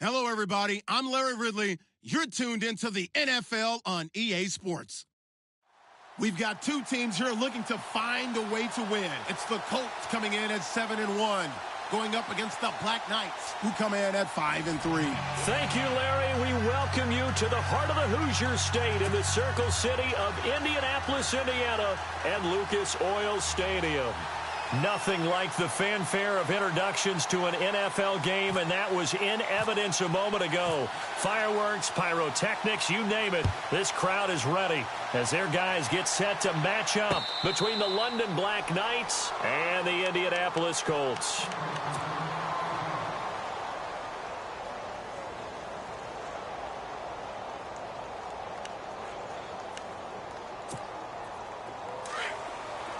Hello, everybody. I'm Larry Ridley. You're tuned into the NFL on EA Sports. We've got two teams here looking to find a way to win. It's the Colts coming in at 7-1, going up against the Black Knights, who come in at 5-3. Thank you, Larry. We welcome you to the heart of the Hoosier State in the Circle City of Indianapolis, Indiana, and Lucas Oil Stadium. Nothing like the fanfare of introductions to an NFL game, and that was in evidence a moment ago. Fireworks, pyrotechnics, you name it. This crowd is ready as their guys get set to match up between the London Black Knights and the Indianapolis Colts.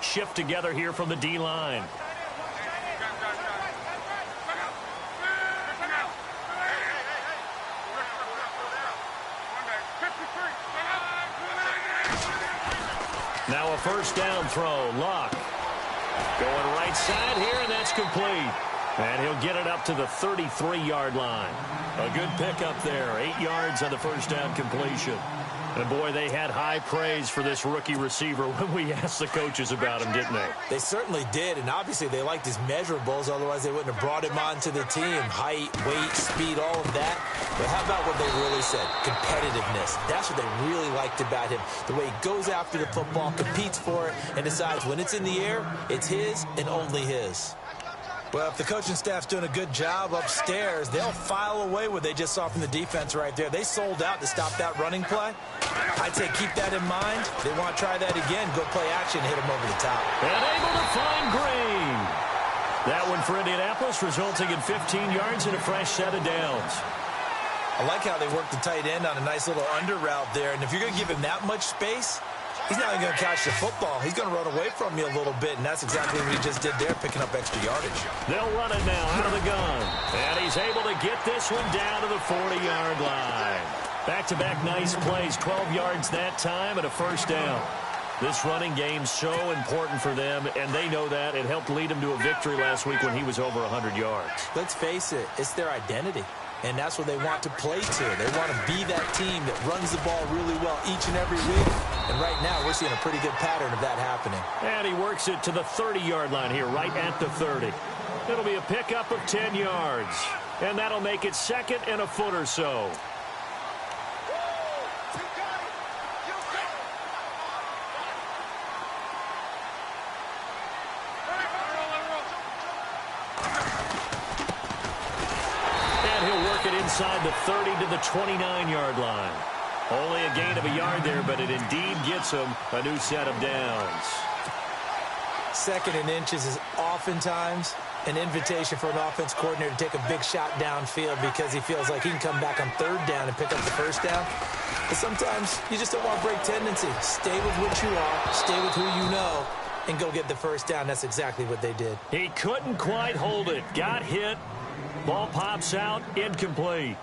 Shift together here from the D-line. Now a first down throw. Luck going right side here, and that's complete. And he'll get it up to the 33-yard line. A good pickup there. 8 yards on the first down completion. And, boy, they had high praise for this rookie receiver when we asked the coaches about him, didn't they? They certainly did, and obviously they liked his measurables. Otherwise, they wouldn't have brought him onto the team. Height, weight, speed, all of that. But how about what they really said? Competitiveness. That's what they really liked about him. The way he goes after the football, competes for it, and decides when it's in the air, it's his and only his. Well, if the coaching staff's doing a good job upstairs, they'll file away what they just saw from the defense right there. They sold out to stop that running play. I'd say keep that in mind. They want to try that again. Go play action, hit them over the top. And able to find Green. That one for Indianapolis, resulting in 15 yards and a fresh set of downs. I like how they worked the tight end on a nice little under route there. And if you're going to give him that much space, he's not even going to catch the football. He's going to run away from you a little bit, and that's exactly what he just did there, picking up extra yardage. They'll run it now out of the gun. And he's able to get this one down to the 40-yard line. Back-to-back nice plays, 12 yards that time and a first down. This running game's so important for them, and they know that. It helped lead them to a victory last week when he was over 100 yards. Let's face it, it's their identity. And that's what they want to play to. They want to be that team that runs the ball really well each and every week. And right now, we're seeing a pretty good pattern of that happening. And he works it to the 30-yard line here, right at the 30. It'll be a pickup of 10 yards. And that'll make it second and a foot or so. Inside the 30 to the 29-yard line. Only a gain of a yard there, but it indeed gets him a new set of downs. Second and inches is oftentimes an invitation for an offense coordinator to take a big shot downfield because he feels like he can come back on third down and pick up the first down. But sometimes you just don't want to break tendency. Stay with what you are, stay with who you know, and go get the first down. That's exactly what they did. He couldn't quite hold it. Got hit. Ball pops out, incomplete.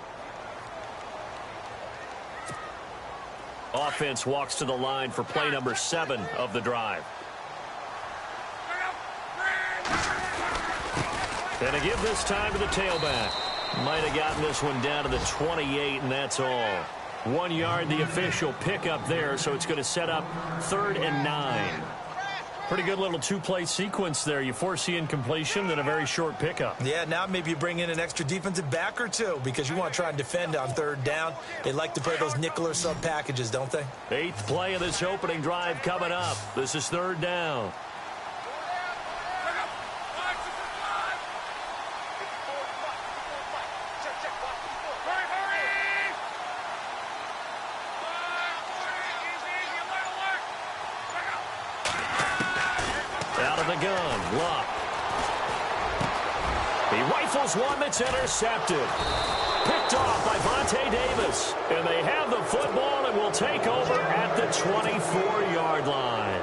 Offense walks to the line for play number 7 of the drive. And a give this time to the tailback. Might have gotten this one down to the 28, and that's all. 1 yard, the official pickup there, so it's going to set up 3rd and 9. Pretty good little two-play sequence there. You force the incompletion, then a very short pickup. Yeah, now maybe you bring in an extra defensive back or two because you want to try and defend on third down. They like to play those nickel or sub packages, don't they? 8th play of this opening drive coming up. This is 3rd down. Gun, Luck. He rifles one that's intercepted. Picked off by Vontae Davis. And they have the football and will take over at the 24-yard line.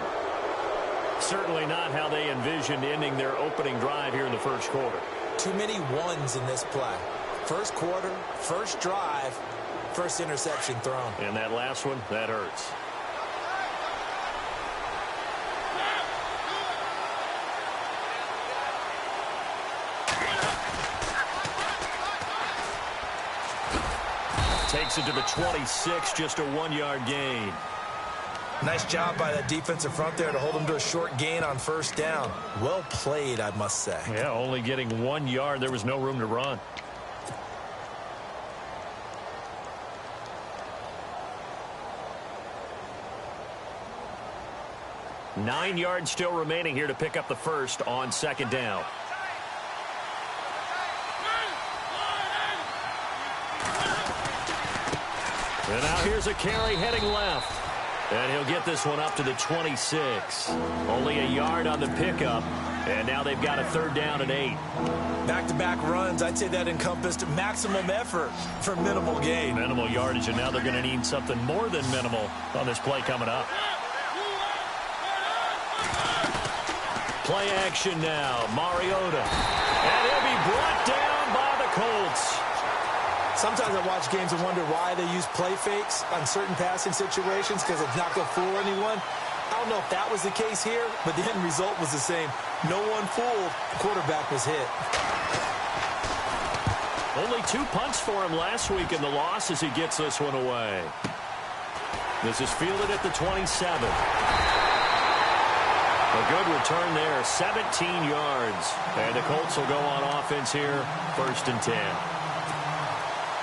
Certainly not how they envisioned ending their opening drive here in the first quarter. Too many ones in this play. First quarter, first drive, first interception thrown. And that last one, that hurts. Takes it to the 26, just a 1-yard gain. Nice job by that defensive front there to hold them to a short gain on first down. Well played, I must say. Yeah, only getting 1 yard. There was no room to run. Nine yards still remaining here to pick up the first on second down. And now here's a carry heading left. And he'll get this one up to the 26. Only a yard on the pickup. And now they've got a third down and 8. Back-to-back runs, I'd say that encompassed maximum effort for minimal gain. Minimal yardage, and now they're going to need something more than minimal on this play coming up. Play action now, Mariota. And he'll be brought down by the Colts. Sometimes I watch games and wonder why they use play fakes on certain passing situations because it's not going to fool anyone. I don't know if that was the case here, but the end result was the same. No one fooled. The quarterback was hit. Only 2 punts for him last week in the loss as he gets this one away. This is fielded at the 27. A good return there, 17 yards. And the Colts will go on offense here, 1st and 10.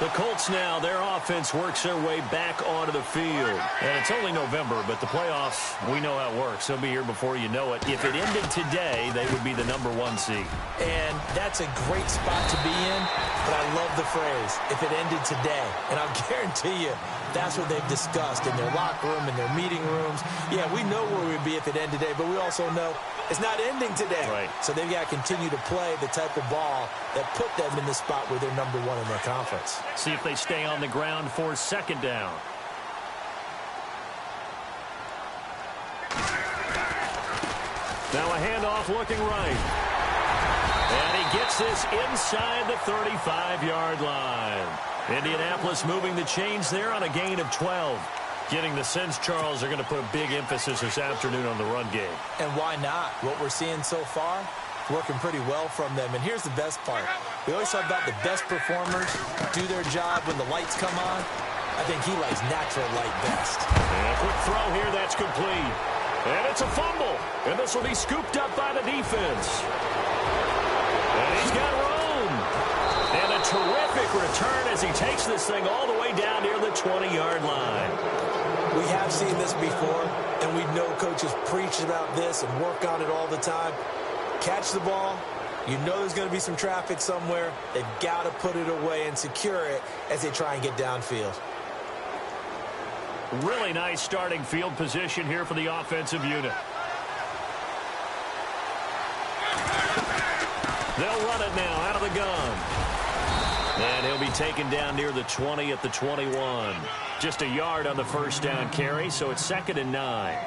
The Colts now, their offense works their way back onto the field. And it's only November, but the playoffs, we know how it works. They'll be here before you know it. If it ended today, they would be the #1 seed. And that's a great spot to be in, but I love the phrase, if it ended today. And I'll guarantee you, that's what they've discussed in their locker room, in their meeting rooms. Yeah, we know where we'd be if it ended today, but we also know it's not ending today. Right. So they've got to continue to play the type of ball that put them in the spot where they're #1 in their conference. See if they stay on the ground for second down. Now a handoff looking right. And he gets this inside the 35-yard line. Indianapolis moving the chains there on a gain of 12. Getting the sense, Charles, they're going to put a big emphasis this afternoon on the run game. And why not? What we're seeing so far, working pretty well from them. And here's the best part. We always talk about the best performers do their job when the lights come on. I think he likes natural light best. And a quick throw here, that's complete. And it's a fumble. And this will be scooped up by the defense. And he's got room. And a terrific return as he takes this thing all the way down near the 20-yard line. We have seen this before, and we know coaches preach about this and work on it all the time. Catch the ball. You know there's going to be some traffic somewhere. They've got to put it away and secure it as they try and get downfield. Really nice starting field position here for the offensive unit. They'll run it now out of the gun. And he'll be taken down near the 20 at the 21. Just a yard on the first down carry, so it's 2nd and 9.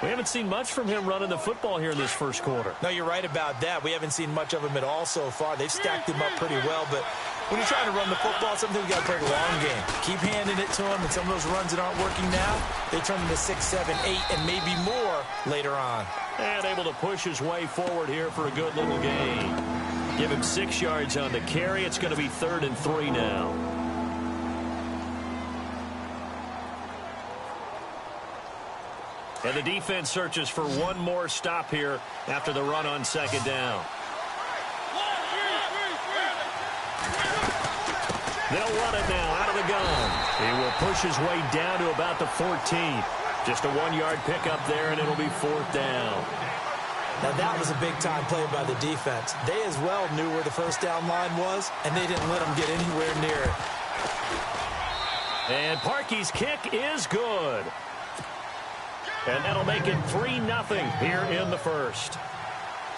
We haven't seen much from him running the football here in this first quarter. No, you're right about that. We haven't seen much of him at all so far. They've stacked him up pretty well, but when you're trying to run the football, sometimes you got to play the long game. Keep handing it to him, and some of those runs that aren't working now, they turn into 6, 7, 8, and maybe more later on. And able to push his way forward here for a good little gain. Give him 6 yards on the carry. It's going to be 3rd and 3 now. And the defense searches for one more stop here after the run on second down. They'll run it now out of the gun. He will push his way down to about the 14. Just a 1-yard pickup there, and it'll be 4th down. Now, that was a big-time play by the defense. They as well knew where the first down line was, and they didn't let them get anywhere near it. And Parkey's kick is good. And that'll make it 3-0 here in the first.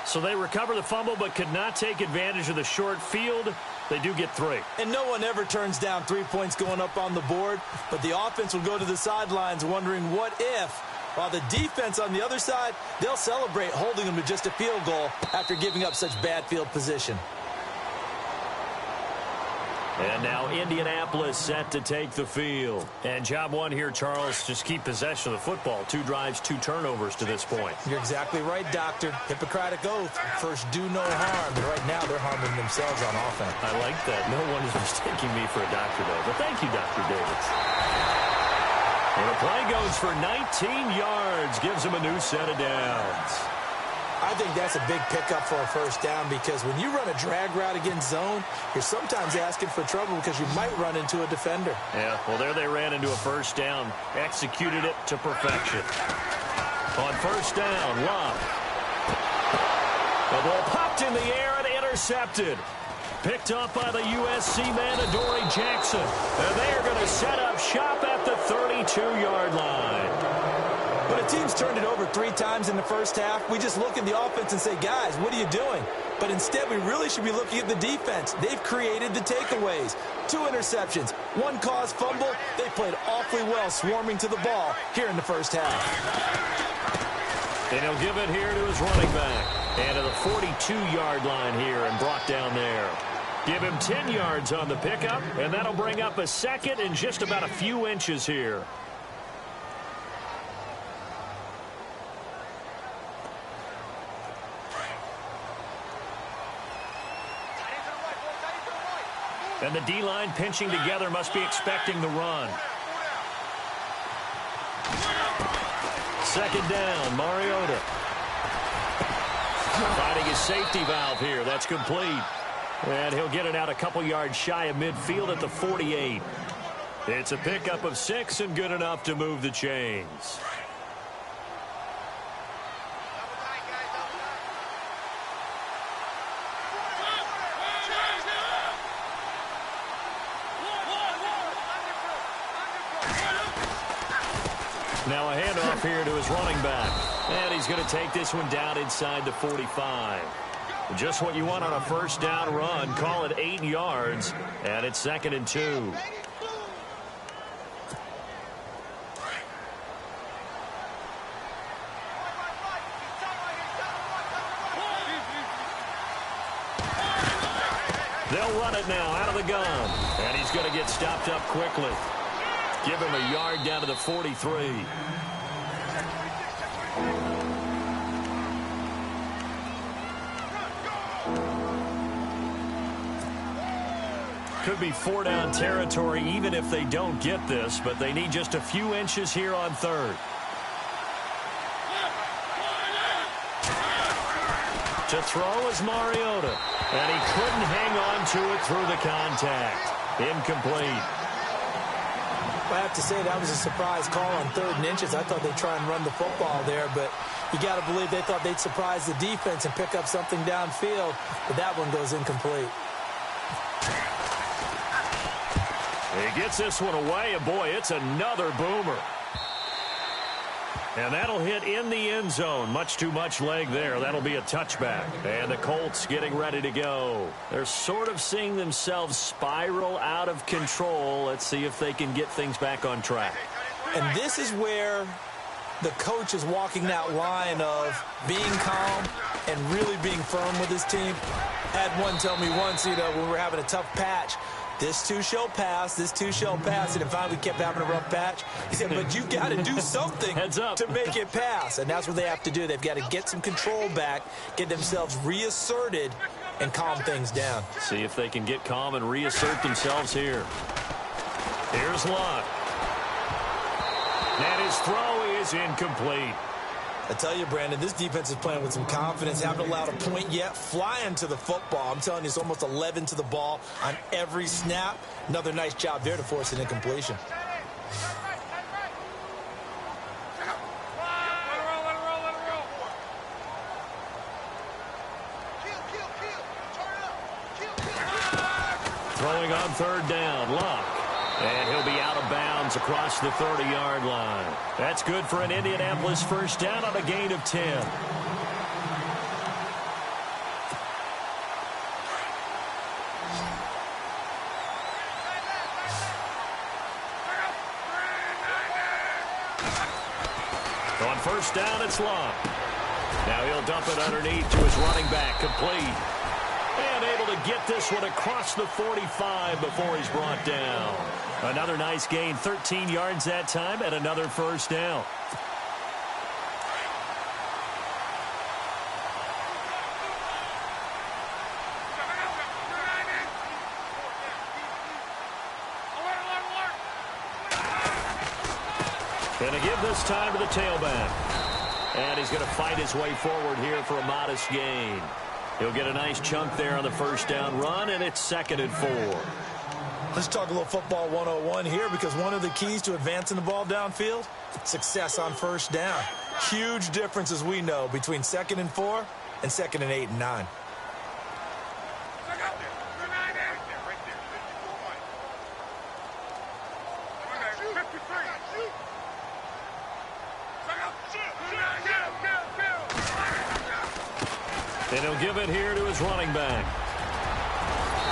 So they recover the fumble but could not take advantage of the short field. They do get 3. And no one ever turns down 3 points going up on the board, but the offense will go to the sidelines wondering what if. While the defense on the other side, they'll celebrate holding them to just a field goal after giving up such bad field position. And now Indianapolis set to take the field. And job one here, Charles, just keep possession of the football. 2 drives, 2 turnovers to this point. You're exactly right, Doctor. Hippocratic oath. First, do no harm. And right now, they're harming themselves on offense. I like that. No one is mistaking me for a doctor, though. But thank you, Dr. Davis. And the play goes for 19 yards. Gives him a new set of downs. I think that's a big pickup for a first down because when you run a drag route against zone, you're sometimes asking for trouble because you might run into a defender. Yeah, well, there they ran into a first down. Executed it to perfection. On first down, Love. The ball popped in the air and intercepted. Picked up by the USC man, Adoree Jackson. And they are going to set up shop at the 32-yard line. When a team's turned it over 3 times in the first half, we just look at the offense and say, guys, what are you doing? But instead, we really should be looking at the defense. They've created the takeaways. 2 interceptions, 1 caused fumble. They played awfully well swarming to the ball here in the first half. And he'll give it here to his running back. And to the 42-yard line here and brought down there. Give him 10 yards on the pickup, and that'll bring up a second and just about a few inches here. And the D-line pinching together must be expecting the run. Second down, Mariota. Finding his safety valve here. That's complete. And he'll get it out a couple yards shy of midfield at the 48. It's a pickup of 6 and good enough to move the chains. Now a handoff here to his running back. And he's going to take this one down inside the 45. Just what you want on a first down run. Call it 8 yards. And it's 2nd and 2. They'll run it now out of the gun. And he's going to get stopped up quickly. Give him a yard down to the 43. Could be 4-down territory even if they don't get this, but they need just a few inches here on 3rd. To throw is Mariota, and he couldn't hang on to it through the contact. Incomplete. I have to say that was a surprise call on 3rd and inches. I thought they'd try and run the football there, but you got to believe they thought they'd surprise the defense and pick up something downfield, but that one goes incomplete. He gets this one away, and boy, it's another boomer. And that'll hit in the end zone. Much too much leg there. That'll be a touchback. And the Colts getting ready to go. They're sort of seeing themselves spiral out of control. Let's see if they can get things back on track. And this is where the coach is walking that line of being calm and really being firm with his team. Had one tell me once, when we were having a tough patch, this too shall pass, this too shall pass. And then finally we kept having a rough patch. He said, but you've got to do something to make it pass. And that's what they have to do. They've got to get some control back, get themselves reasserted, and calm things down. See if they can get calm and reassert themselves here. Here's Luck. And his throw is incomplete. I tell you, Brandon, this defense is playing with some confidence. Haven't allowed a point yet. Flying to the football. I'm telling you, it's almost 11 to the ball on every snap. Another nice job there to force an incompletion. Throwing on 3rd down, Luck. And he'll be out of bounds across the 30-yard line. That's good for an Indianapolis first down on a gain of 10. On first down, it's Luck. Now he'll dump it underneath to his running back, complete. And able to get this one across the 45 before he's brought down. Another nice gain, 13 yards that time, and another first down. Going to give this time to the tailback. And he's going to fight his way forward here for a modest gain. He'll get a nice chunk there on the first down run, and it's 2nd and 4. Let's talk a little football 101 here, because one of the keys to advancing the ball downfield, success on first down. Huge difference, as we know, between 2nd and 4 and 2nd and 8 and 9. And he'll give it here to his running back.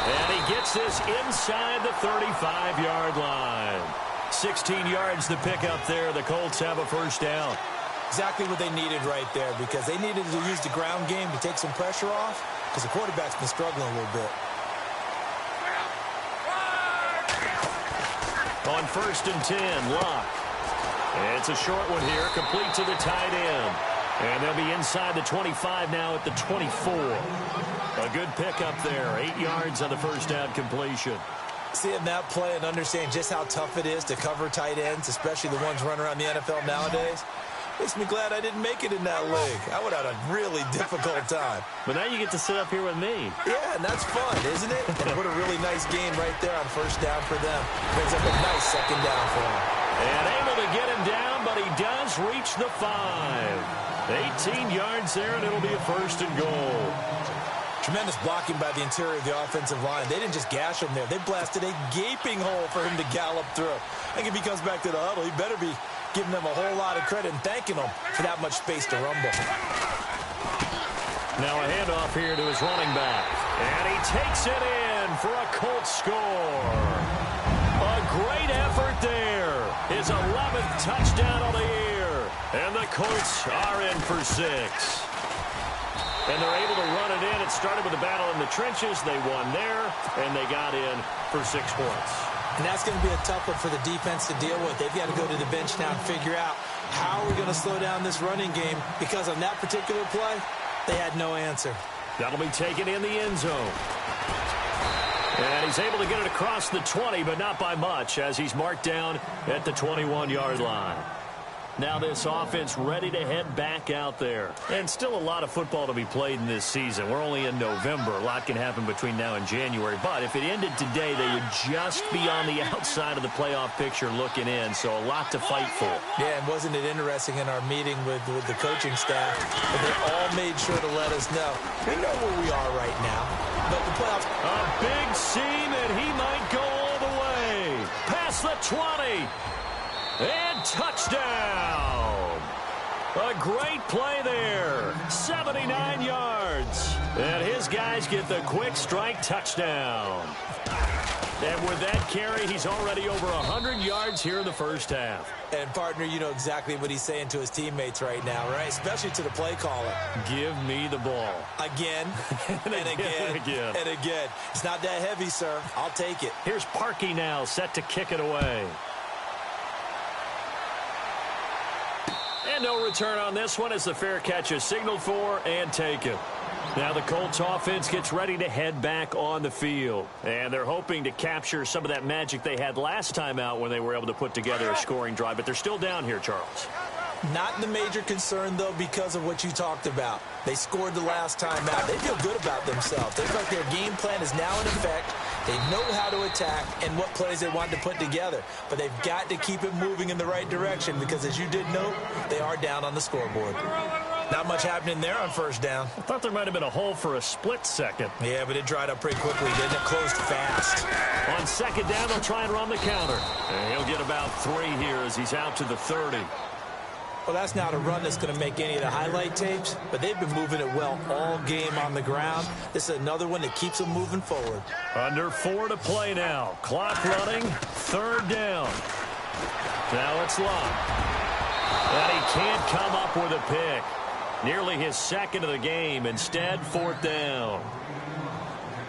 And he gets this inside the 35-yard line. 16 yards to pick up there. The Colts have a first down. Exactly what they needed right there, because they needed to use the ground game to take some pressure off, because the quarterback's been struggling a little bit. On 1st and 10, Locke. It's a short one here, complete to the tight end. And they'll be inside the 25 now at the 24. A good pickup there. 8 yards on the first down completion. Seeing that play and understand just how tough it is to cover tight ends, especially the ones running around the NFL nowadays, makes me glad I didn't make it in that league. I would have had a really difficult time. But now you get to sit up here with me. Yeah, and that's fun, isn't it? And what a really nice game right there on first down for them. Brings up a nice 2nd down for them. And able to get him down, but he does reach the 5. 18 yards there, and it'll be a 1st and goal. Tremendous blocking by the interior of the offensive line. They didn't just gash him there. They blasted a gaping hole for him to gallop through. I think if he comes back to the huddle, he better be giving them a whole lot of credit and thanking them for that much space to rumble. Now a handoff here to his running back. And he takes it in for a Colts score. A great effort there. His 11th touchdown of the year. And the Colts are in for 6. And they're able to run it in. It started with a battle in the trenches. They won there, and they got in for 6 points. And that's going to be a tough one for the defense to deal with. They've got to go to the bench now and figure out how we're going to slow down this running game, because on that particular play, they had no answer. That'll be taken in the end zone. And he's able to get it across the 20, but not by much, as he's marked down at the 21-yard line. Now this offense ready to head back out there. And still a lot of football to be played in this season. We're only in November. A lot can happen between now and January. But if it ended today, they would just be on the outside of the playoff picture looking in. So a lot to fight for. Yeah, and wasn't it interesting in our meeting with the coaching staff? They all made sure to let us know. We know where we are right now. But the playoffs... A big seam, and he might go all the way. Past the 20. And touchdown! A great play there. 79 yards. And his guys get the quick strike touchdown. And with that carry, he's already over 100 yards here in the first half. And, partner, you know exactly what he's saying to his teammates right now, right? Especially to the play caller. Give me the ball. Again, and again, and again. It's not that heavy, sir. I'll take it. Here's Parkey now, set to kick it away. And no return on this one as the fair catch is signaled for and taken. Now the Colts offense gets ready to head back on the field. And they're hoping to capture some of that magic they had last time out when they were able to put together a scoring drive. But they're still down here, Charles. Not the major concern, though, because of what you talked about. They scored the last time out. They feel good about themselves. They feel like their game plan is now in effect. They know how to attack and what plays they want to put together. But they've got to keep it moving in the right direction because, as you did note, they are down on the scoreboard. Not much happening there on first down. I thought there might have been a hole for a split second. Yeah, but it dried up pretty quickly, didn't it? Closed fast. On second down, they'll try and run the counter. And he'll get about 3 here as he's out to the 30. Well, that's not a run that's going to make any of the highlight tapes, but they've been moving it well all game on the ground. This is another one that keeps them moving forward. Under 4 to play now. Clock running. Third down. Now it's Locke. And he can't come up with a pick. Nearly his second of the game. Instead, fourth down.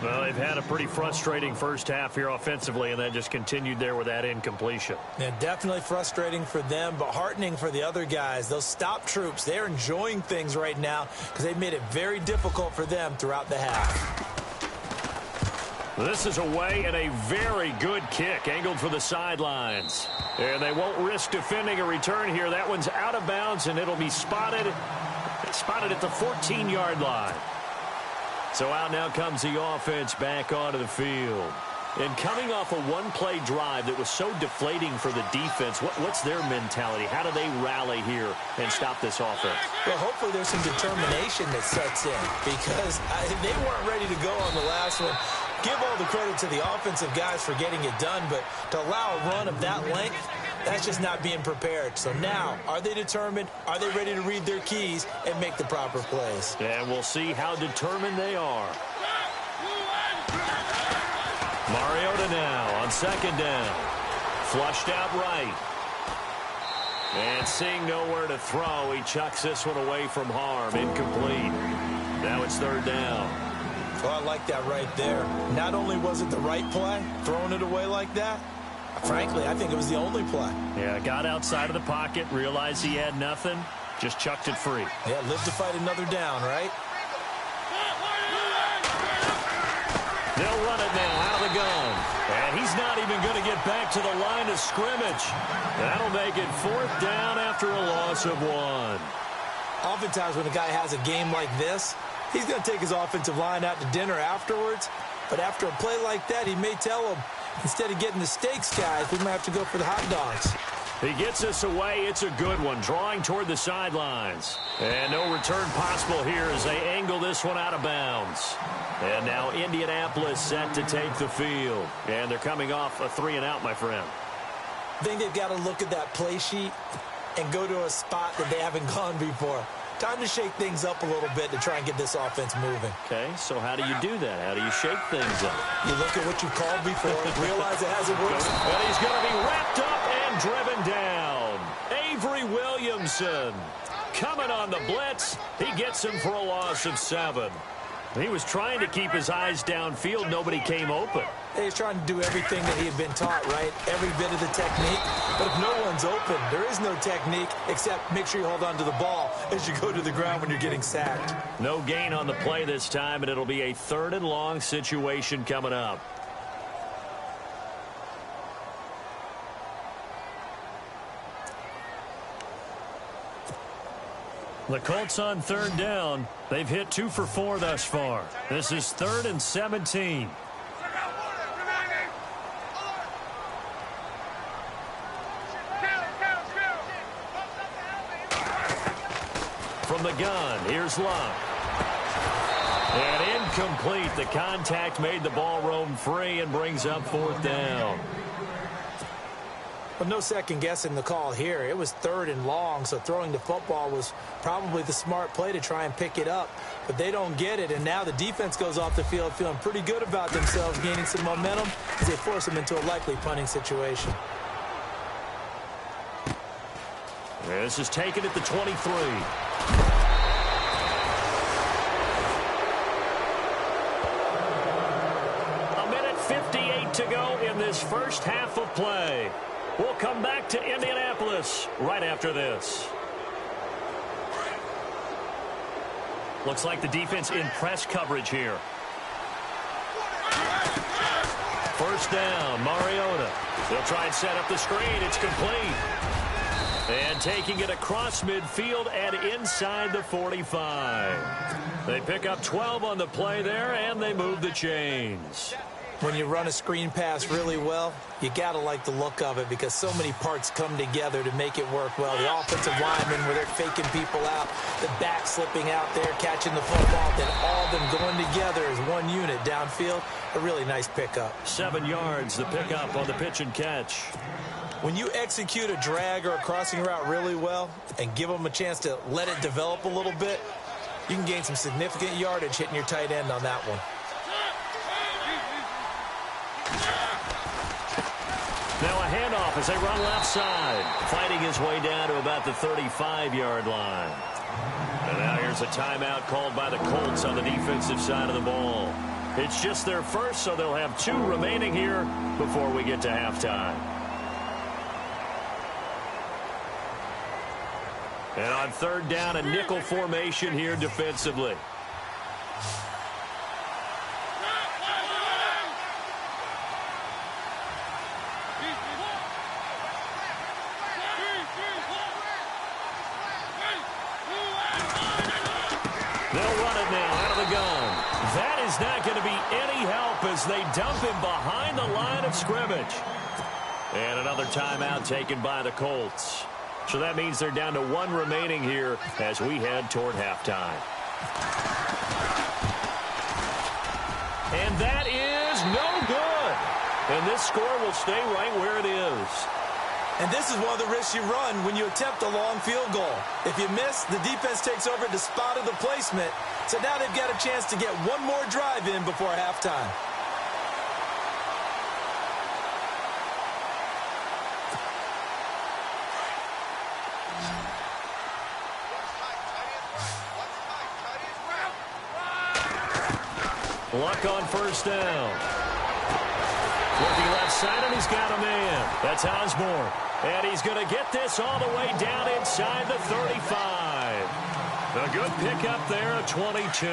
Well, they've had a pretty frustrating first half here offensively, and that just continued there with that incompletion. Yeah, definitely frustrating for them, but heartening for the other guys. Those stop troops, they're enjoying things right now because they've made it very difficult for them throughout the half. This is away and a very good kick, angled for the sidelines. And they won't risk defending a return here. That one's out of bounds, and it'll be spotted at the 14-yard line. So out now comes the offense back onto the field. And coming off a one-play drive that was so deflating for the defense, what's their mentality? How do they rally here and stop this offense? Well, hopefully there's some determination that sets in because they weren't ready to go on the last one. Give all the credit to the offensive guys for getting it done, but to allow a run of that length, that's just not being prepared. So now, are they determined? Are they ready to read their keys and make the proper plays? And we'll see how determined they are. Mariota now on second down. Flushed out right. And seeing nowhere to throw, he chucks this one away from harm. Incomplete. Now it's third down. Well, I like that right there. Not only was it the right play, throwing it away like that, frankly, I think it was the only play. Yeah, got outside of the pocket, realized he had nothing, just chucked it free. Yeah, live to fight another down, right? They'll run it now out of the gun. And he's not even going to get back to the line of scrimmage. That'll make it fourth down after a loss of one. Oftentimes when a guy has a game like this, he's going to take his offensive line out to dinner afterwards. But after a play like that, he may tell them, instead of getting the steaks, guys, we might have to go for the hot dogs. He gets us away. It's a good one, drawing toward the sidelines. And no return possible here as they angle this one out of bounds. And now Indianapolis set to take the field. And they're coming off a 3-and-out, my friend. I think they've got to look at that play sheet and go to a spot that they haven't gone before. Time to shake things up a little bit to try and get this offense moving. Okay, so how do you do that? How do you shake things up? You look at what you've called before, realize it hasn't worked. And he's going to be wrapped up and driven down. Avery Williamson coming on the blitz. He gets him for a loss of 7. He was trying to keep his eyes downfield. Nobody came open. He's trying to do everything that he had been taught, right? Every bit of the technique. But if no one's open, there is no technique except make sure you hold on to the ball as you go to the ground when you're getting sacked. No gain on the play this time, and it'll be a 3rd and long situation coming up. The Colts on 3rd down. They've hit 2 for 4 thus far. This is 3rd and 17. From the gun, here's Luck. And incomplete. The contact made the ball roam free and brings up 4th down. Well, no second guessing the call here. It was 3rd and long, so throwing the football was probably the smart play to try and pick it up. But they don't get it, and now the defense goes off the field feeling pretty good about themselves, gaining some momentum as they force them into a likely punting situation. This is taken at the 23. A minute 58 to go in this first half of play. We'll come back to Indianapolis right after this. Looks like the defense in press coverage here. First down, Mariota. They'll try and set up the screen. It's complete. And taking it across midfield and inside the 45. They pick up 12 on the play there, and they move the chains. When you run a screen pass really well, you got to like the look of it because so many parts come together to make it work well. The offensive linemen where they're faking people out, the back slipping out there, catching the football, then all of them going together as one unit downfield. A really nice pickup. 7 yards, the pickup on the pitch and catch. When you execute a drag or a crossing route really well and give them a chance to let it develop a little bit, you can gain some significant yardage hitting your tight end on that one. Now a handoff as they run left side. Fighting his way down to about the 35-yard line. And now here's a timeout called by the Colts on the defensive side of the ball. It's just their first, so they'll have 2 remaining here before we get to halftime. And on 3rd down, a nickel formation here defensively. They'll run it now out of the gun. That is not going to be any help as they dump him behind the line of scrimmage. And another timeout taken by the Colts. So that means they're down to 1 remaining here as we head toward halftime. And that is no good. And this score will stay right where it is. And this is one of the risks you run when you attempt a long field goal. If you miss, the defense takes over the spot of the placement. So now they've got a chance to get one more drive in before halftime. Luck on 1st down. Looking left side, and he's got a man. That's Osborne. And he's going to get this all the way down inside the 35. A good pickup there at 22.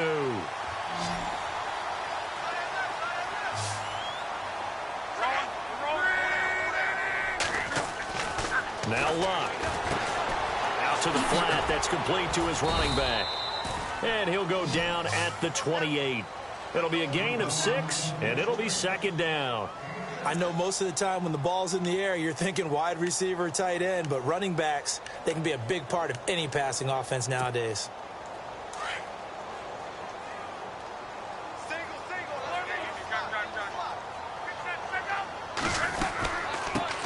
Now Luck. Out to the flat. That's complete to his running back. And he'll go down at the 28. It'll be a gain of 6, and it'll be 2nd down. I know most of the time when the ball's in the air, you're thinking wide receiver, tight end, but running backs, they can be a big part of any passing offense nowadays.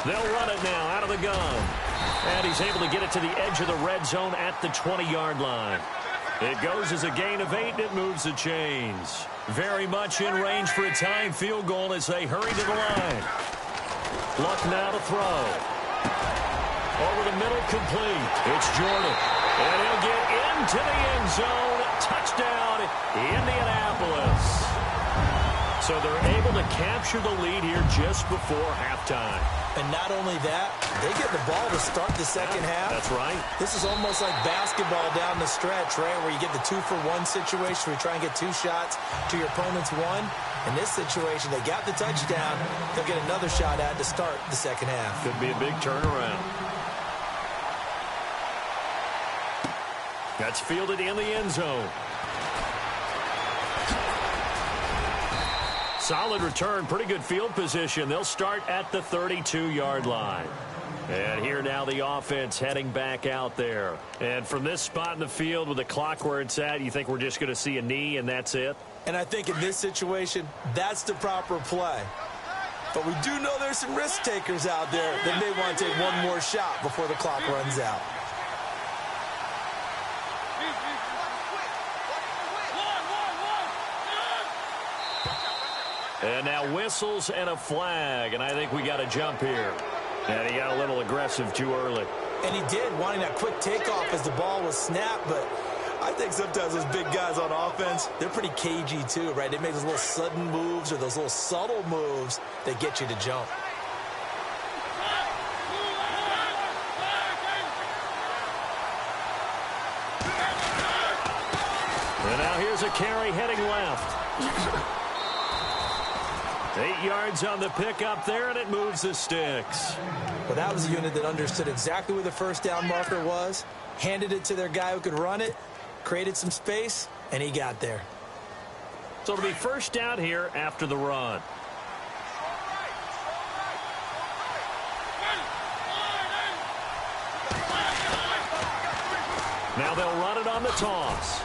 They'll run it now out of the gun. And he's able to get it to the edge of the red zone at the 20-yard line. It goes as a gain of 8, and it moves the chains. Very much in range for a tying field goal as they hurry to the line. Luck now to throw. Over the middle, complete. It's Jordan. And he'll get into the end zone. Touchdown, Indianapolis. So they're able to capture the lead here just before halftime. And not only that, they get the ball to start the second half. That's right. This is almost like basketball down the stretch, right, where you get the 2-for-1 situation where you try and get 2 shots to your opponent's 1. In this situation, they got the touchdown. They'll get another shot at to start the second half. Could be a big turnaround. That's fielded in the end zone. Solid return, pretty good field position. They'll start at the 32-yard line. And here now the offense heading back out there. And from this spot in the field with the clock where it's at, you think we're just going to see a knee and that's it? And I think in this situation, that's the proper play. But we do know there's some risk takers out there that may want to take one more shot before the clock runs out. And now whistles and a flag, and I think we got a jump here. And he got a little aggressive too early. And he did, wanting that quick takeoff as the ball was snapped, but I think sometimes those big guys on offense, they're pretty cagey too, right? They make those little sudden moves or those little subtle moves that get you to jump. And now here's a carry heading left. 8 yards on the pickup there, and it moves the sticks. Well, that was a unit that understood exactly where the first down marker was, handed it to their guy who could run it, created some space, and he got there. So it'll be first down here after the run. Now they'll run it on the toss.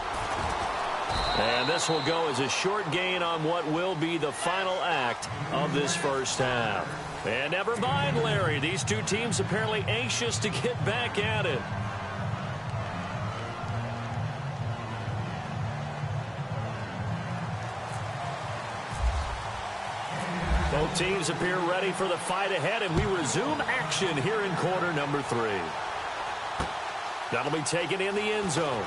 And this will go as a short gain on what will be the final act of this first half. And never mind, Larry. These two teams apparently anxious to get back at it. Both teams appear ready for the fight ahead, and we resume action here in quarter number 3. That'll be taken in the end zone.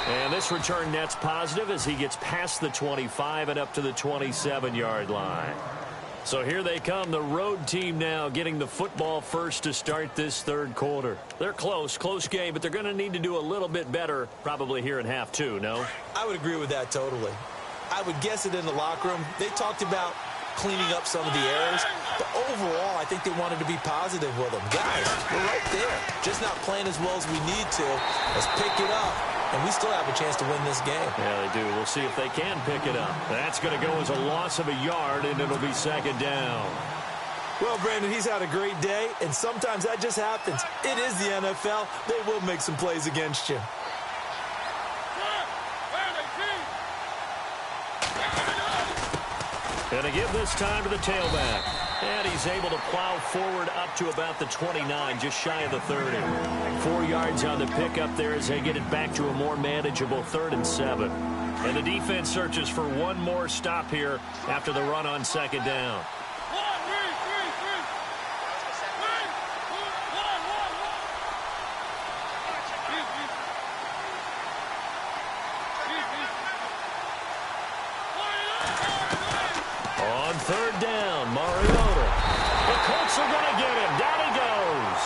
And this return net's positive as he gets past the 25 and up to the 27-yard line. So here they come, the road team now getting the football first to start this third quarter. They're close game, but they're going to need to do a little bit better probably here in half two, no? I would agree with that totally. I would guess it in the locker room. They talked about cleaning up some of the errors, but overall, I think they wanted to be positive with them. Guys, we're right there. Just not playing as well as we need to. Let's pick it up, and we still have a chance to win this game. Yeah, they do. We'll see if they can pick it up. That's going to go as a loss of a yard, and it'll be second down. Well, Brandon, he's had a great day, and sometimes that just happens. It is the NFL. They will make some plays against you. Going to give this time to the tailback. And he's able to plow forward up to about the 29, just shy of the 30. 4 yards on the pickup there as they get it back to a more manageable 3rd and 7. And the defense searches for one more stop here after the run on second down. On 3rd down, Mariota. The Colts are going to get him. Down he goes.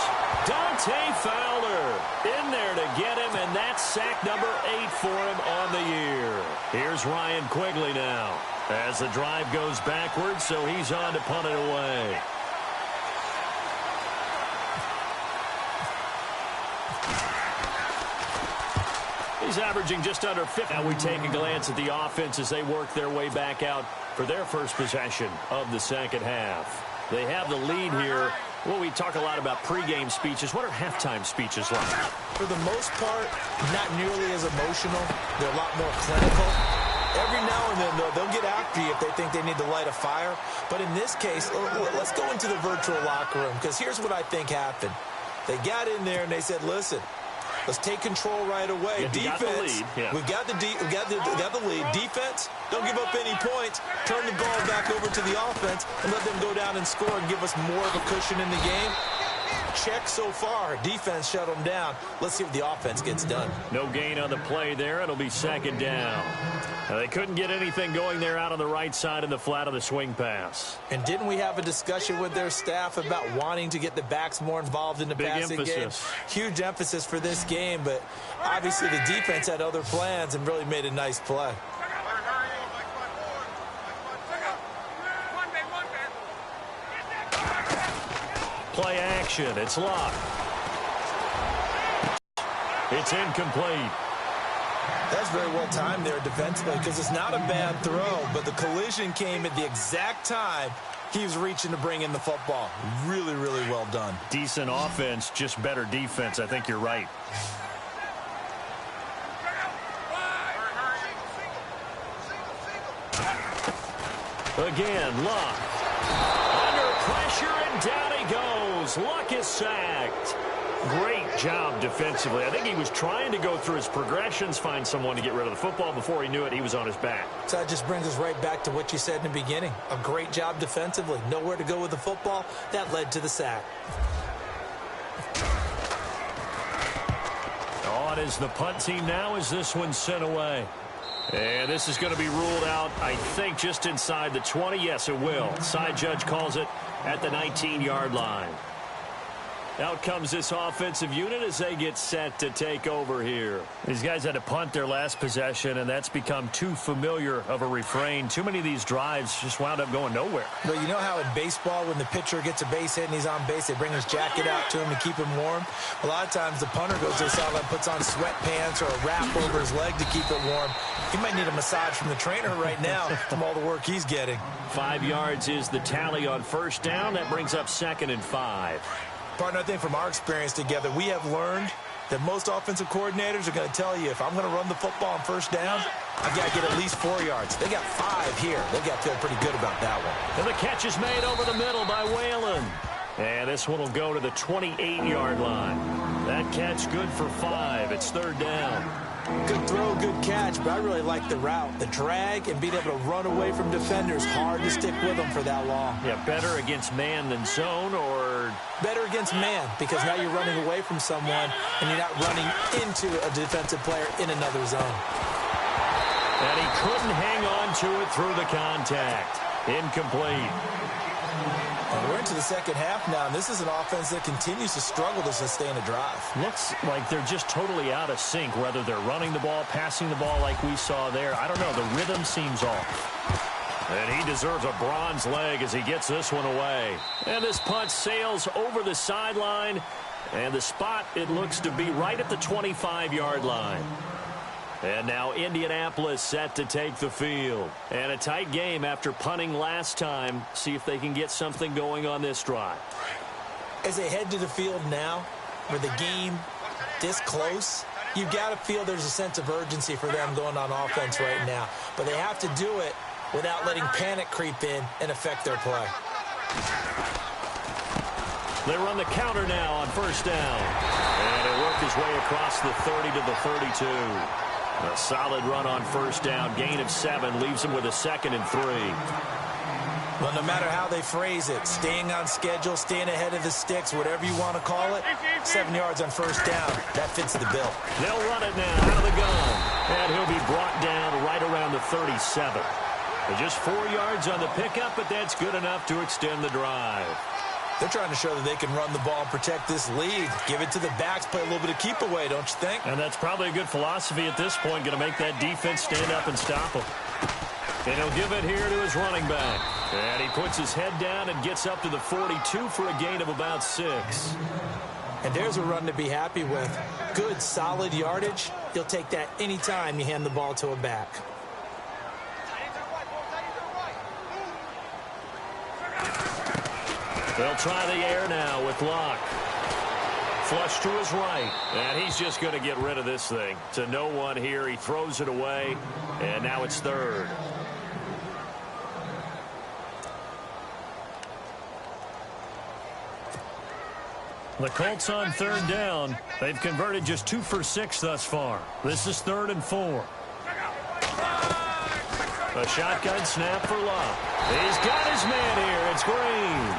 Dante Fowler in there to get him, and that's sack number 8 for him on the year. Here's Ryan Quigley now as the drive goes backwards, so he's on to punt it away. He's averaging just under 50. Now we take a glance at the offense as they work their way back out for their first possession of the second half. They have the lead here. Well, we talk a lot about pregame speeches. What are halftime speeches like? For the most part, not nearly as emotional. They're a lot more clinical. Every now and then, though, they'll get after you if they think they need to light a fire. But in this case, let's go into the virtual locker room, because here's what I think happened. They got in there and they said, listen, let's take control right away. Yeah, Defense, we've got the lead. Defense, don't give up any points. Turn the ball back over to the offense and let them go down and score and give us more of a cushion in the game. Check so far. Defense shut them down. Let's see if the offense gets done. No gain on the play there. It'll be second down. Now, they couldn't get anything going there out on the right side in the flat of the swing pass. And didn't we have a discussion with their staff about wanting to get the backs more involved in the passing game? Huge emphasis for this game, but obviously the defense had other plans and really made a nice play. Play action. It's locked. It's incomplete. That's very well timed there defensively, because it's not a bad throw, but the collision came at the exact time he was reaching to bring in the football. Really, really well done. Decent offense, just better defense. I think you're right. Again, Luck. Under pressure, and down he goes. Luck is sacked. Great job defensively. I think he was trying to go through his progressions, find someone to get rid of the football. Before he knew it, he was on his back. So that just brings us right back to what you said in the beginning. A great job defensively. Nowhere to go with the football. That led to the sack. On is the punt team now as this one's sent away. And this is going to be ruled out, I think, just inside the 20. Yes, it will. Side judge calls it at the 19-yard line. Out comes this offensive unit as they get set to take over here. These guys had to punt their last possession, and that's become too familiar of a refrain. Too many of these drives just wound up going nowhere. But you know how in baseball, when the pitcher gets a base hit and he's on base, they bring his jacket out to him to keep him warm? A lot of times the punter goes to the sideline, puts on sweatpants or a wrap over his leg to keep it warm. He might need a massage from the trainer right now from all the work he's getting. 5 yards is the tally on first down. That brings up 2nd and 5. Partner, I think from our experience together, we have learned that most offensive coordinators are going to tell you, if I'm going to run the football on first down, I've got to get at least 4 yards. They got 5 here. They've got to feel pretty good about that one. And the catch is made over the middle by Whalen. And this one will go to the 28-yard line. That catch good for 5. It's 3rd down. Good throw, good catch, but I really like the route. The drag and being able to run away from defenders, hard to stick with them for that long. Yeah, better against man than zone, or? Better against man, because now you're running away from someone and you're not running into a defensive player in another zone. And he couldn't hang on to it through the contact. Incomplete. And we're into the second half now, and this is an offense that continues to struggle to sustain a drive. Looks like they're just totally out of sync, whether they're running the ball, passing the ball like we saw there. I don't know. The rhythm seems off. And he deserves a bronze leg as he gets this one away. And this punt sails over the sideline, and the spot, it looks to be right at the 25-yard line. And now Indianapolis set to take the field. And a tight game after punting last time. See if they can get something going on this drive. As they head to the field now, with the game this close, you've got to feel there's a sense of urgency for them going on offense right now. But they have to do it without letting panic creep in and affect their play. They run the counter now on first down. And it worked his way across the 30 to the 32. A solid run on first down. Gain of 7 leaves him with a 2nd and 3. Well, no matter how they phrase it, staying on schedule, staying ahead of the sticks, whatever you want to call it, 7 yards on first down, that fits the bill. They'll run it now out of the gun. And he'll be brought down right around the 37. Just 4 yards on the pickup, but that's good enough to extend the drive. They're trying to show that they can run the ball and protect this lead. Give it to the backs, play a little bit of keep away, don't you think? And that's probably a good philosophy at this point, going to make that defense stand up and stop him. And he'll give it here to his running back. And he puts his head down and gets up to the 42 for a gain of about 6. And there's a run to be happy with. Good, solid yardage. You'll take that anytime you hand the ball to a back. They'll try the air now with Locke. Flush to his right. And he's just going to get rid of this thing. To no one here. He throws it away. And now it's 3rd. The Colts on 3rd down. They've converted just 2 for 6 thus far. This is 3rd and 4. A shotgun snap for Locke. He's got his man here. It's Green.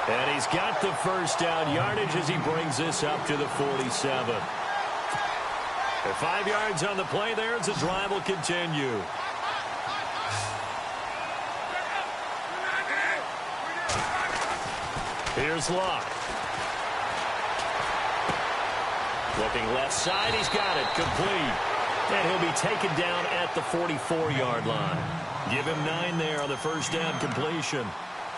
And he's got the first down yardage as he brings this up to the 47. At 5 yards on the play there as the drive will continue. Here's Locke. Looking left side, he's got it, complete. And he'll be taken down at the 44-yard line. Give him 9 there on the first down completion.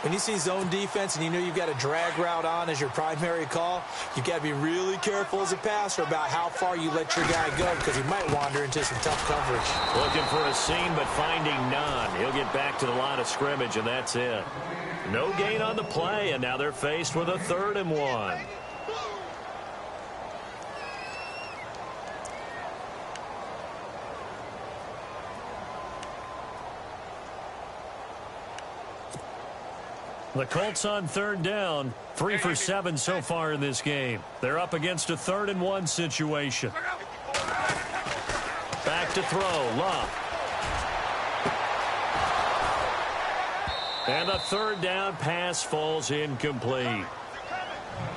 When you see zone defense and you know you've got a drag route on as your primary call, you've got to be really careful as a passer about how far you let your guy go because he might wander into some tough coverage. Looking for a seam but finding none. He'll get back to the line of scrimmage, and that's it. No gain on the play, and now they're faced with a 3rd and 1. The Colts on 3rd down, 3 for 7 so far in this game. They're up against a 3rd and 1 situation. Back to throw, Locke. And the 3rd down pass falls incomplete.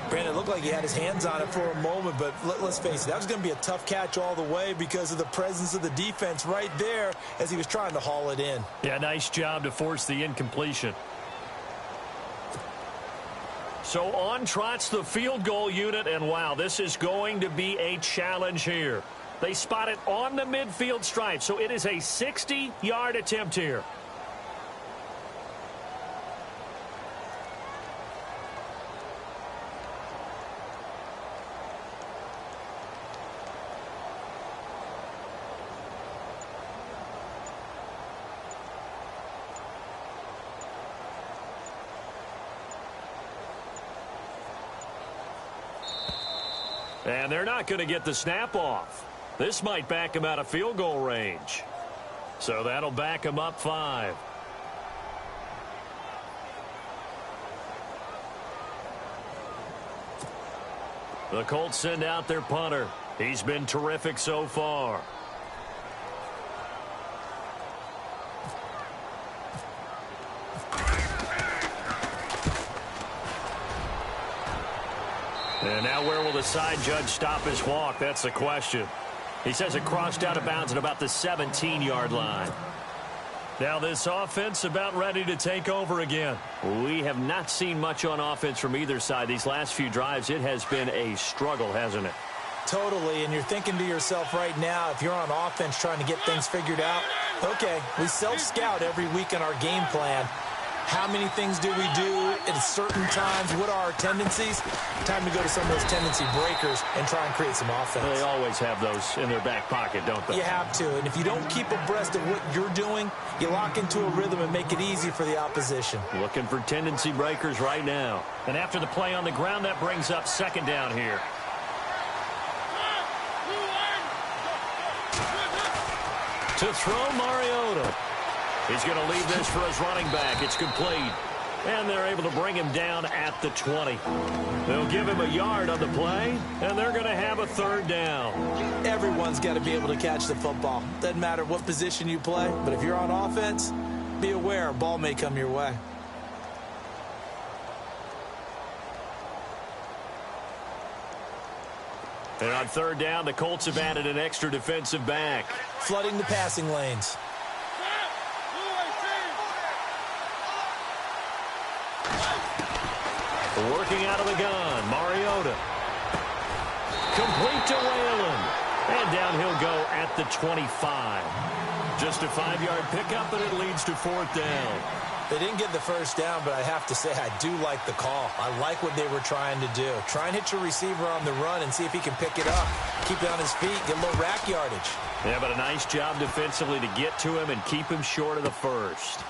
Brandon, it looked like he had his hands on it for a moment, but let's face it, that was going to be a tough catch all the way because of the presence of the defense right there as he was trying to haul it in. Yeah, nice job to force the incompletion. So on trots the field goal unit, and wow, this is going to be a challenge here. They spot it on the midfield stripe, so it is a 60-yard attempt here. And they're not going to get the snap off. This might back him out of field goal range. So that'll back him up 5. The Colts send out their punter. He's been terrific so far. And now where will the side judge stop his walk? That's the question. He says it crossed out of bounds at about the 17-yard line. Now this offense about ready to take over again. We have not seen much on offense from either side. These last few drives, it has been a struggle, hasn't it? Totally, and you're thinking to yourself right now, if you're on offense trying to get things figured out, okay, we self-scout every week in our game plan. How many things do we do at certain times? What are our tendencies? Time to go to some of those tendency breakers and try and create some offense. They always have those in their back pocket, don't they? You have to, and if you don't keep abreast of what you're doing, you lock into a rhythm and make it easy for the opposition. Looking for tendency breakers right now. And after the play on the ground, that brings up second down here. To throw, Mariota. He's going to leave this for his running back. It's complete. And they're able to bring him down at the 20. They'll give him a yard on the play, and they're going to have a third down. Everyone's got to be able to catch the football. Doesn't matter what position you play, but if you're on offense, be aware a ball may come your way. And on third down, the Colts have added an extra defensive back. Flooding the passing lanes. Working out of the gun, Mariota. Complete to Whalen. And down he'll go at the 25. Just a 5-yard pickup, and it leads to fourth down. They didn't get the first down, but I have to say I do like the call. I like what they were trying to do. Try and hit your receiver on the run and see if he can pick it up. Keep it on his feet, get a little rack yardage. Yeah, but a nice job defensively to get to him and keep him short of the first.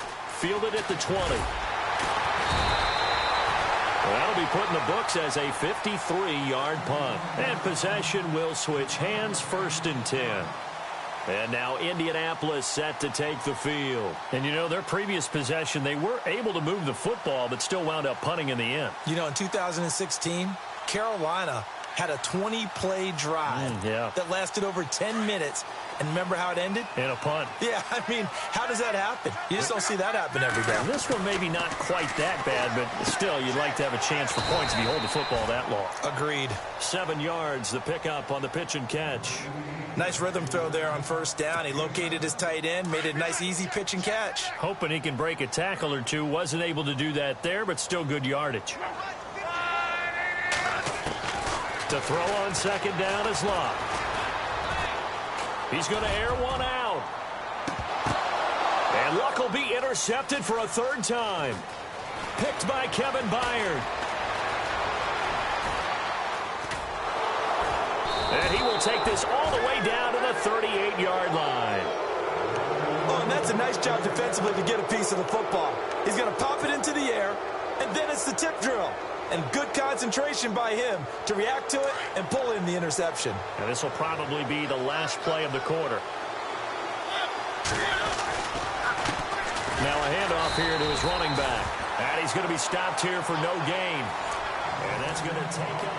Fielded at the 20. Well, that'll be put in the books as a 53-yard punt. And possession will switch hands, 1st and 10. And now Indianapolis set to take the field. And, you know, their previous possession, they were able to move the football, but still wound up punting in the end. You know, in 2016, Carolina had a 20-play drive that lasted over 10 minutes. And remember how it ended? In a punt. Yeah, I mean, how does that happen? You just don't see that happen every day. This one maybe not quite that bad, but still, you'd like to have a chance for points if you hold the football that long. Agreed. 7 yards, the pickup on the pitch and catch. Nice rhythm throw there on first down. He located his tight end, made it a nice, easy pitch and catch. Hoping he can break a tackle or two. Wasn't able to do that there, but still good yardage. To throw on second down is Locke. He's going to air one out. And Luck will be intercepted for a third time. Picked by Kevin Byard. And he will take this all the way down to the 38-yard line. Oh, and that's a nice job defensively to get a piece of the football. He's going to pop it into the air, and then it's the tip drill. And good concentration by him to react to it and pull in the interception. And this will probably be the last play of the quarter. Now a handoff here to his running back. And he's going to be stopped here for no gain. And that's going to take him.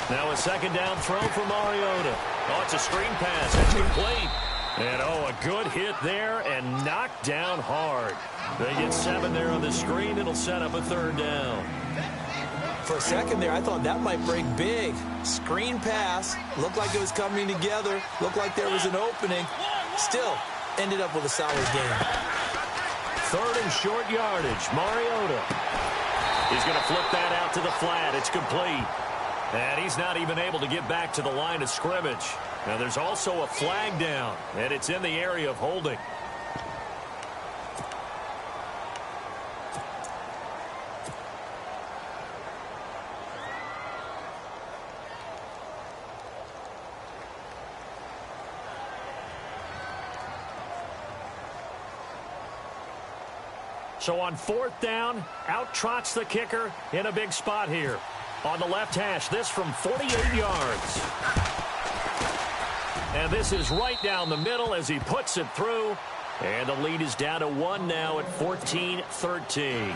Now a second down throw for Mariota. Oh, it's a screen pass. It's complete. And, oh, a good hit there and knocked down hard. They get 7 there on the screen. It'll set up a third down. For a second there, I thought that might break big. Screen pass. Looked like it was coming together. Looked like there was an opening. Still ended up with a solid game. Third and short yardage. Mariota. He's going to flip that out to the flat. It's complete. And he's not even able to get back to the line of scrimmage. Now there's also a flag down, and it's in the area of holding. So on fourth down, out trots the kicker in a big spot here. On the left hash, this from 48 yards. And this is right down the middle as he puts it through. And the lead is down to 1 now at 14-13.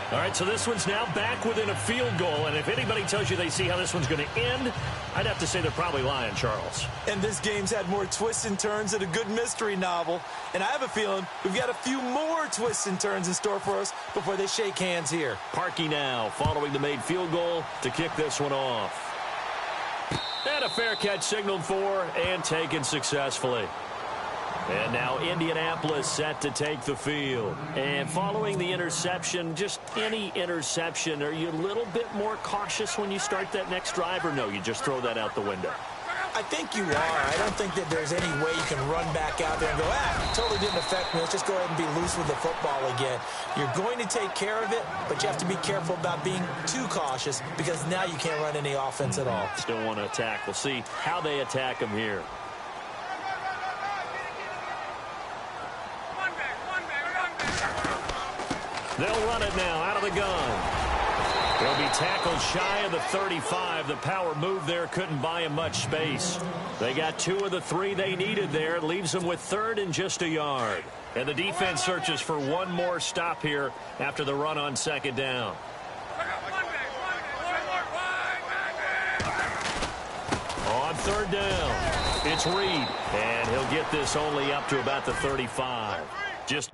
All right, so this one's now back within a field goal, and if anybody tells you they see how this one's going to end, I'd have to say they're probably lying, Charles. And this game's had more twists and turns than a good mystery novel. And I have a feeling we've got a few more twists and turns in store for us before they shake hands here. Parkey now following the made field goal to kick this one off. And a fair catch signaled for and taken successfully. And now Indianapolis set to take the field. And following the interception, just any interception, are you a little bit more cautious when you start that next drive, or no, you just throw that out the window? I think you are. I don't think that there's any way you can run back out there and go, totally didn't affect me. Let's just go ahead and be loose with the football again. You're going to take care of it, but you have to be careful about being too cautious because now you can't run any offense at all. Still want to attack. We'll see how they attack them here. They'll run it now out of the gun. He'll be tackled shy of the 35. The power move there couldn't buy him much space. They got 2 of the 3 they needed there. It leaves them with 3rd and just a yard. And the defense searches for one more stop here after the run on 2nd down. On 3rd down, it's Reed. And he'll get this only up to about the 35. Just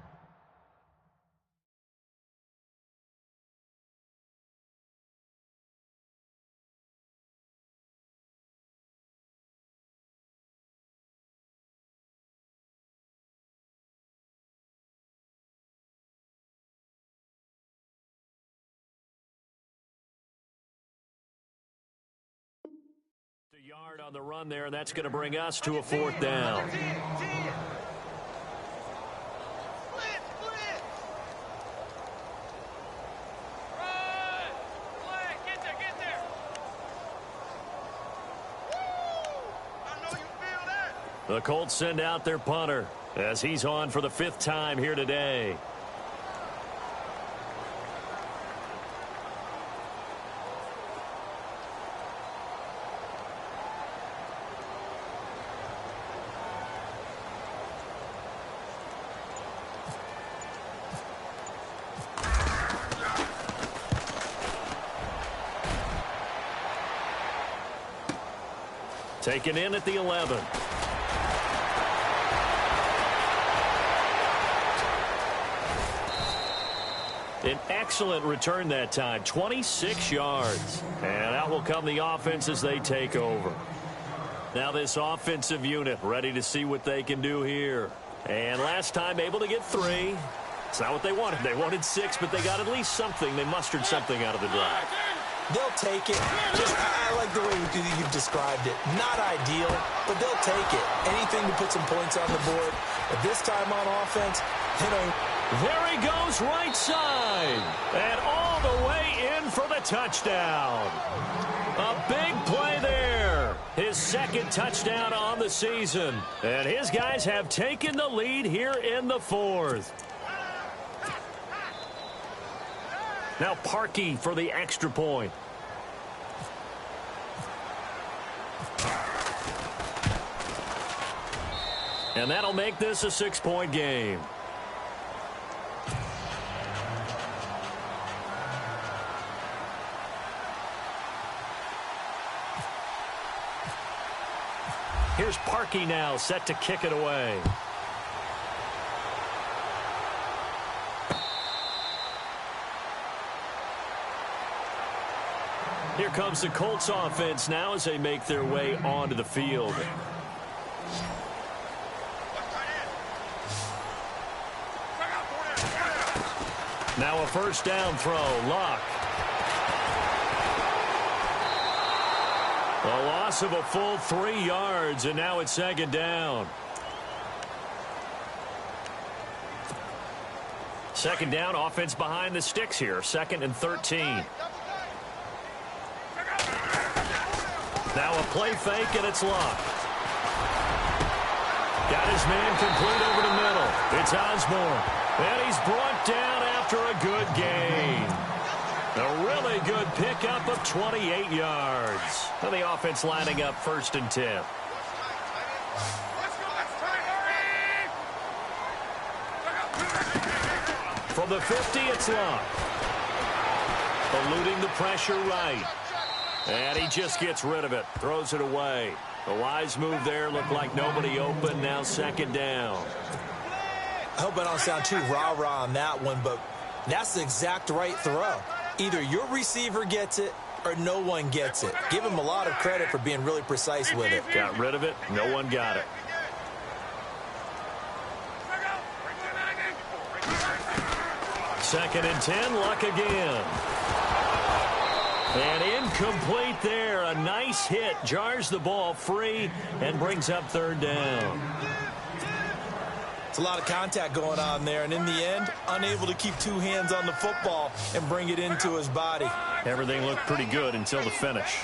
a yard on the run there, and that's going to bring us to a 4th down. The Colts send out their punter as he's on for the 5th time here today. Taken in at the 11. An excellent return that time, 26 yards. And out will come the offense as they take over. Now this offensive unit ready to see what they can do here. And last time able to get 3. It's not what they wanted. They wanted 6, but they got at least something. They mustered something out of the drive. They'll take it. I like the way you've described it. Not ideal, but they'll take it. Anything to put some points on the board. But this time on offense, there he goes right side. And all the way in for the touchdown. A big play there. His 2nd touchdown on the season. And his guys have taken the lead here in the 4th. Now Parkey for the extra point. And that'll make this a 6-point game. Here's Parkey now set to kick it away. Here comes the Colts offense now as they make their way onto the field. Now a 1st down throw. Luck. A loss of a full 3 yards, and now it's 2nd down. 2nd down, offense behind the sticks here. 2nd and 13. Now a play fake, and it's Luck. Got his man complete over the middle. It's Osborne. And he's brought down after a good gain. A really good pickup of 28 yards. And the offense lining up 1st and 10. From the 50, it's Luck. Eluding the pressure right. And he just gets rid of it. Throws it away. A wise move there. Looked like nobody open. Now second down. I hope I don't sound too rah-rah on that one, but that's the exact right throw. Either your receiver gets it or no one gets it. Give him a lot of credit for being really precise with it. Got rid of it. No one got it. Second and 10. Luck again. And incomplete there. A nice hit. Jars the ball free and brings up third down. It's a lot of contact going on there, and in the end, unable to keep two hands on the football and bring it into his body. Everything looked pretty good until the finish.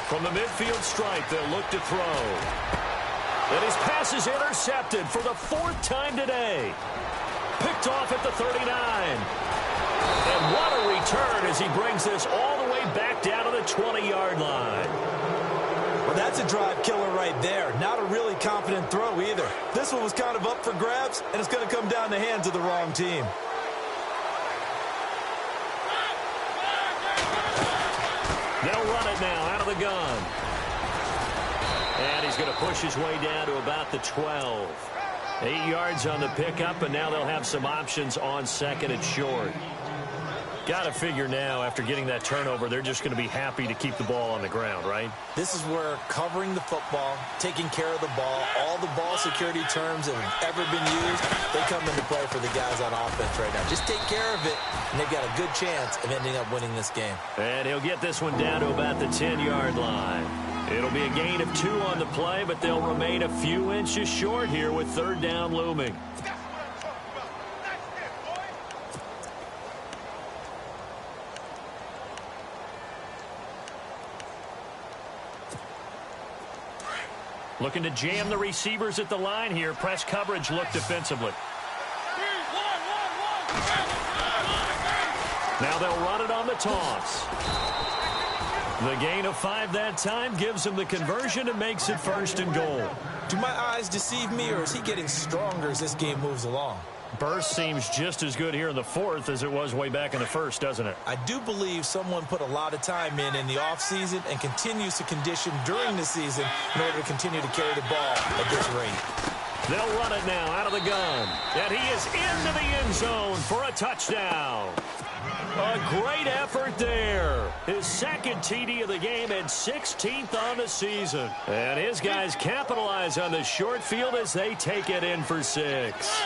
From the midfield stripe, they'll look to throw. And his pass is intercepted for the fourth time today. Picked off at the 39. And what a return as he brings this all the way back down to the 20-yard line. Well, that's a drive killer right there. Not a really confident throw either. This one was kind of up for grabs, and it's going to come down the hands of the wrong team. They'll run it now out of the gun. And he's going to push his way down to about the 12. 8 yards on the pickup, and now they'll have some options on second and short. Got to figure now, after getting that turnover, they're just going to be happy to keep the ball on the ground, right? This is where covering the football, taking care of the ball, all the ball security terms that have ever been used, they come into play for the guys on offense right now. Just take care of it, and they've got a good chance of ending up winning this game. And he'll get this one down to about the 10-yard line. It'll be a gain of 2 on the play, but they'll remain a few inches short here with third down looming. Looking to jam the receivers at the line here. Press coverage look defensively. Now they'll run it on the toss. The gain of 5 that time gives him the conversion and makes it first and goal. Do my eyes deceive me, or is he getting stronger as this game moves along? Burst seems just as good here in the fourth as it was way back in the first, doesn't it? I do believe someone put a lot of time in the offseason and continues to condition during the season in order to continue to carry the ball at this rate. They'll run it now out of the gun. And he is into the end zone for a touchdown. A great effort there. His second TD of the game and 16th on the season. And his guys capitalize on the short field as they take it in for 6.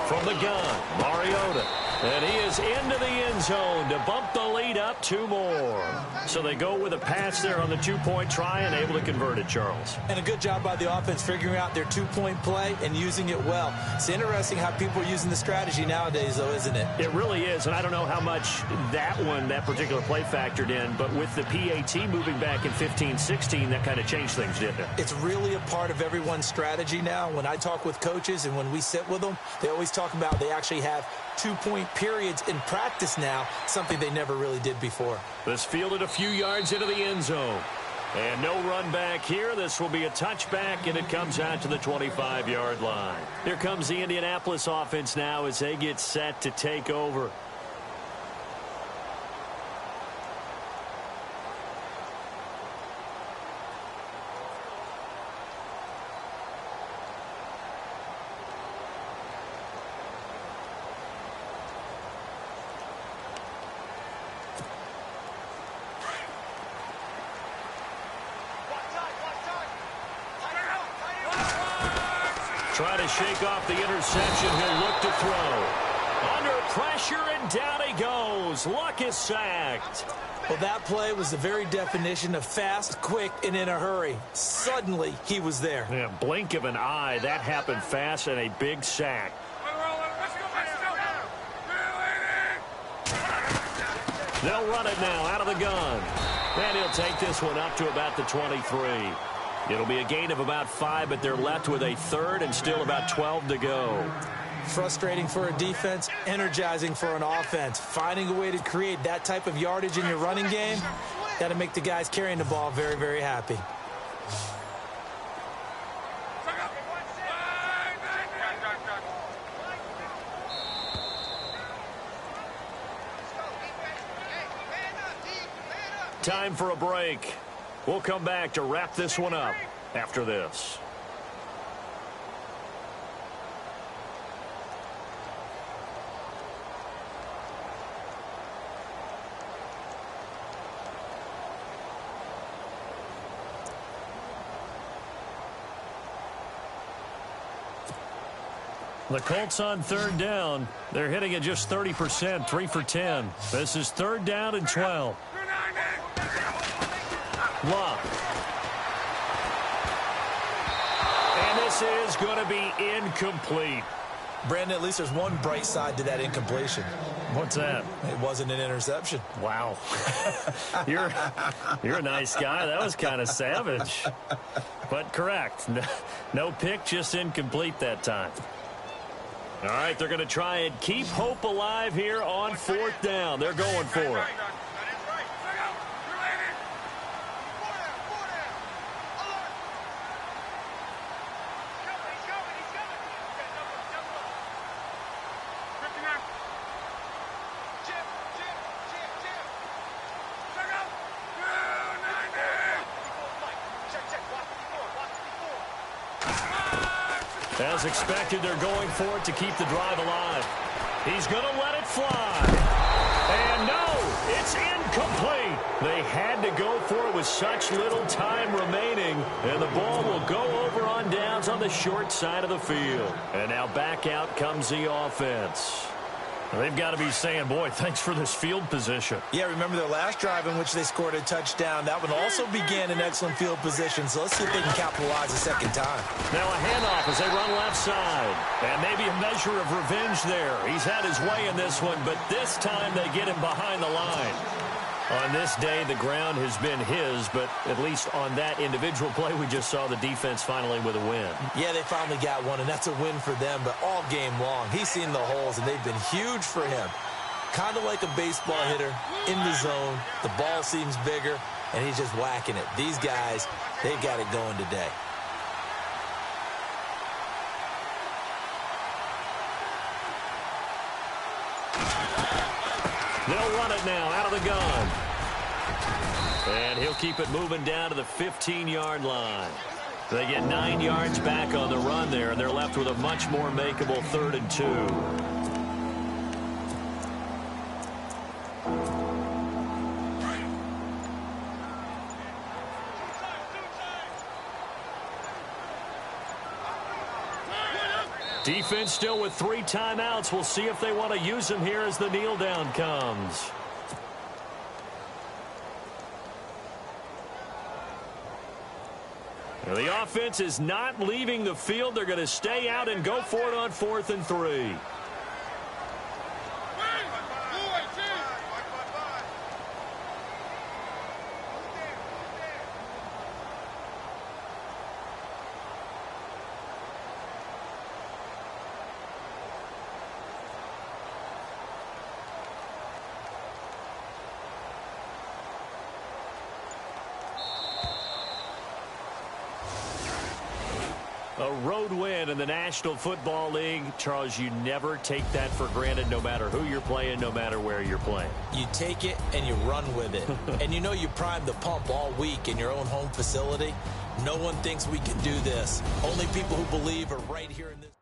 From the gun, Mariota. And he is into the end zone to bump the lead up 2 more. So they go with a pass there on the 2-point try and able to convert it, Charles. And a good job by the offense figuring out their 2-point play and using it well. It's interesting how people are using the strategy nowadays, though, isn't it? It really is, and I don't know how much that particular play factored in, but with the PAT moving back in 15-16, that kind of changed things, didn't it? It's really a part of everyone's strategy now. When I talk with coaches and when we sit with them, they always talk about they actually have 2-point periods in practice now, something they never really did before. This fielded a few yards into the end zone. And no run back here. This will be a touchback, and it comes out to the 25-yard line. Here comes the Indianapolis offense now as they get set to take over. Try to shake off the interception. He'll look to throw. Under pressure, and down he goes. Luck is sacked. Well, that play was the very definition of fast, quick, and in a hurry. Suddenly, he was there. Yeah, blink of an eye. That happened fast, and a big sack. They'll run it now out of the gun. And he'll take this one up to about the 23. It'll be a gain of about 5, but they're left with a third and still about 12 to go. Frustrating for a defense, energizing for an offense. Finding a way to create that type of yardage in your running game, got to make the guys carrying the ball very, very happy. Time for a break. We'll come back to wrap this one up after this. The Colts on third down. They're hitting at just 30%, 3 for 10. This is third down and 12. Love. And this is going to be incomplete. Brandon, at least there's one bright side to that incompletion. What's that? It wasn't an interception. Wow. You're a nice guy. That was kind of savage. But correct. No pick, just incomplete that time. All right, they're going to try and keep hope alive here on fourth down. They're going for it. As expected, they're going for it to keep the drive alive. He's going to let it fly. And no, it's incomplete. They had to go for it with such little time remaining. And the ball will go over on downs on the short side of the field. And now back out comes the offense. They've got to be saying, boy, thanks for this field position. Yeah, remember their last drive in which they scored a touchdown. That one also began in excellent field position, so let's see if they can capitalize a second time. Now a handoff as they run left side. And maybe a measure of revenge there. He's had his way in this one, but this time they get him behind the line. On this day, the ground has been his, but at least on that individual play, we just saw the defense finally with a win. Yeah, they finally got one, and that's a win for them, but all game long, he's seen the holes, and they've been huge for him. Kind of like a baseball hitter in the zone. The ball seems bigger, and he's just whacking it. These guys, they got it going today. They'll run it now out of the gun. And he'll keep it moving down to the 15-yard line. They get 9 yards back on the run there, and they're left with a much more makeable 3rd and 2. Defense still with 3 timeouts. We'll see if they want to use them here as the kneel down comes. Now the offense is not leaving the field. They're going to stay out and go for it on 4th and 3. A road win in the National Football League. Charles, you never take that for granted, no matter who you're playing, no matter where you're playing. You take it and you run with it. And you know you primed the pump all week in your own home facility. No one thinks we can do this. Only people who believe are right here in this.